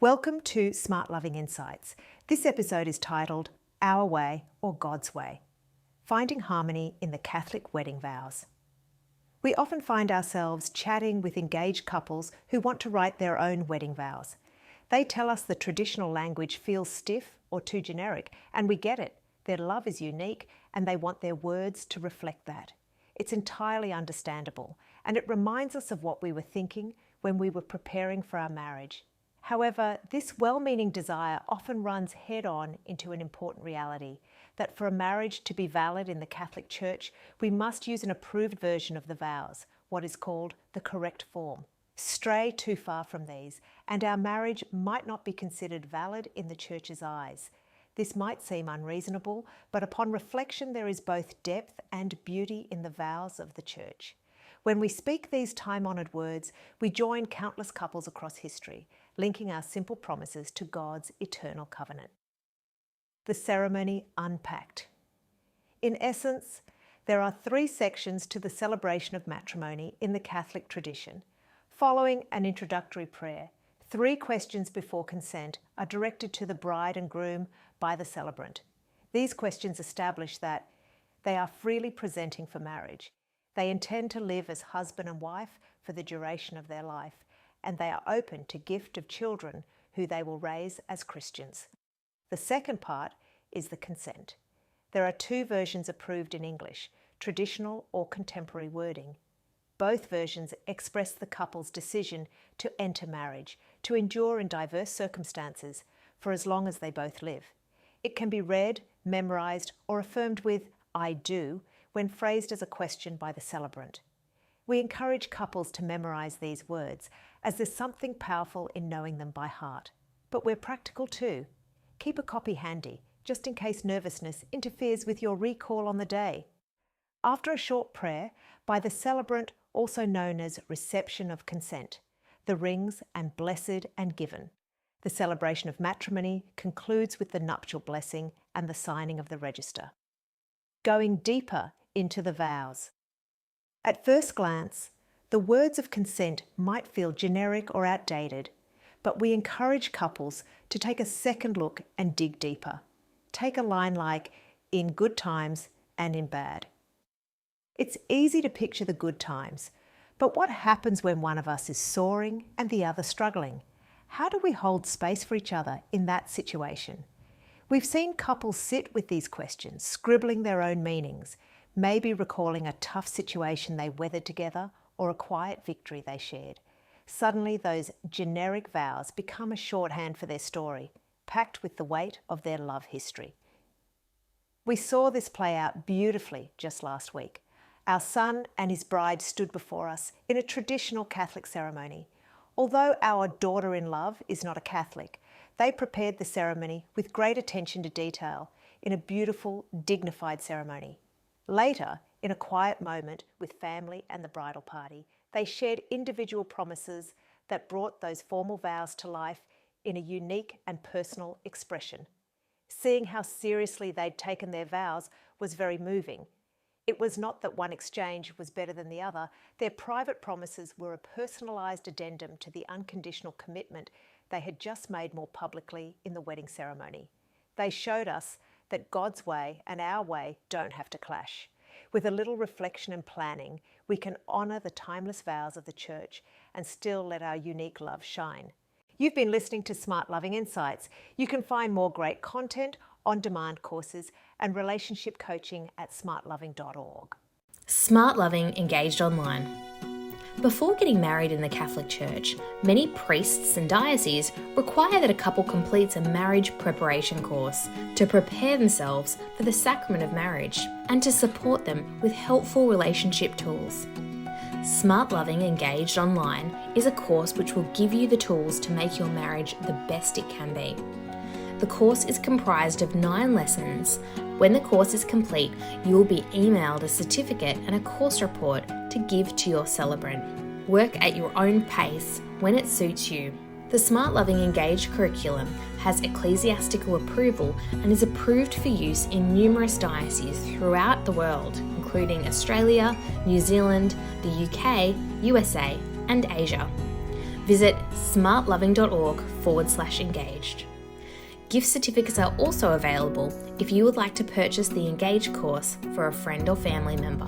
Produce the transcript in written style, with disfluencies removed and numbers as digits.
Welcome to SmartLoving Insights. This episode is titled Our Way or God's Way, Finding Harmony in the Catholic Wedding Vows. We often find ourselves chatting with engaged couples who want to write their own wedding vows. They tell us the traditional language feels stiff or too generic, and we get it. Their love is unique and they want their words to reflect that. It's entirely understandable, and it reminds us of what we were thinking when we were preparing for our marriage. However, this well-meaning desire often runs head-on into an important reality, that for a marriage to be valid in the Catholic Church, we must use an approved version of the vows, what is called the correct form. Stray too far from these, and our marriage might not be considered valid in the Church's eyes. This might seem unreasonable, but upon reflection there is both depth and beauty in the vows of the Church. When we speak these time-honoured words, we join countless couples across history, linking our simple promises to God's eternal covenant. The ceremony unpacked. In essence, there are 3 sections to the celebration of matrimony in the Catholic tradition. Following an introductory prayer, 3 questions before consent are directed to the bride and groom by the celebrant. These questions establish that they are freely presenting for marriage. They intend to live as husband and wife for the duration of their life, and they are open to gift of children who they will raise as Christians. The second part is the consent. There are 2 versions approved in English, traditional or contemporary wording. Both versions express the couple's decision to enter marriage, to endure in diverse circumstances for as long as they both live. It can be read, memorized, or affirmed with "I do" when phrased as a question by the celebrant. We encourage couples to memorize these words, as there's something powerful in knowing them by heart. But we're practical too. Keep a copy handy, just in case nervousness interferes with your recall on the day. After a short prayer by the celebrant, also known as reception of consent, the rings and blessed and given. The celebration of matrimony concludes with the nuptial blessing and the signing of the register. Going deeper into the vows. At first glance, the words of consent might feel generic or outdated, but we encourage couples to take a second look and dig deeper. Take a line like, "in good times and in bad." It's easy to picture the good times, but what happens when one of us is soaring and the other struggling? How do we hold space for each other in that situation? We've seen couples sit with these questions, scribbling their own meanings, maybe recalling a tough situation they weathered together or a quiet victory they shared. Suddenly, those generic vows become a shorthand for their story, packed with the weight of their love history. We saw this play out beautifully just last week. Our son and his bride stood before us in a traditional Catholic ceremony. Although our daughter-in-love is not a Catholic, they prepared the ceremony with great attention to detail in a beautiful, dignified ceremony. Later, in a quiet moment with family and the bridal party, they shared individual promises that brought those formal vows to life in a unique and personal expression. Seeing how seriously they'd taken their vows was very moving. It was not that one exchange was better than the other. Their private promises were a personalised addendum to the unconditional commitment they had just made more publicly in the wedding ceremony. They showed us that God's way and our way don't have to clash. With a little reflection and planning, we can honour the timeless vows of the Church and still let our unique love shine. You've been listening to SmartLoving Insights. You can find more great content, on-demand courses and relationship coaching at smartloving.org. SmartLoving engaged online. Before getting married in the Catholic Church, many priests and dioceses require that a couple completes a marriage preparation course to prepare themselves for the sacrament of marriage and to support them with helpful relationship tools. SmartLoving Engaged Online is a course which will give you the tools to make your marriage the best it can be. The course is comprised of 9 lessons. When the course is complete, you will be emailed a certificate and a course report to give to your celebrant. Work at your own pace when it suits you. The SmartLoving Engaged curriculum has ecclesiastical approval and is approved for use in numerous dioceses throughout the world, including Australia, New Zealand, the UK, USA, and Asia. Visit smartloving.org/engaged. Gift certificates are also available if you would like to purchase the Engage course for a friend or family member.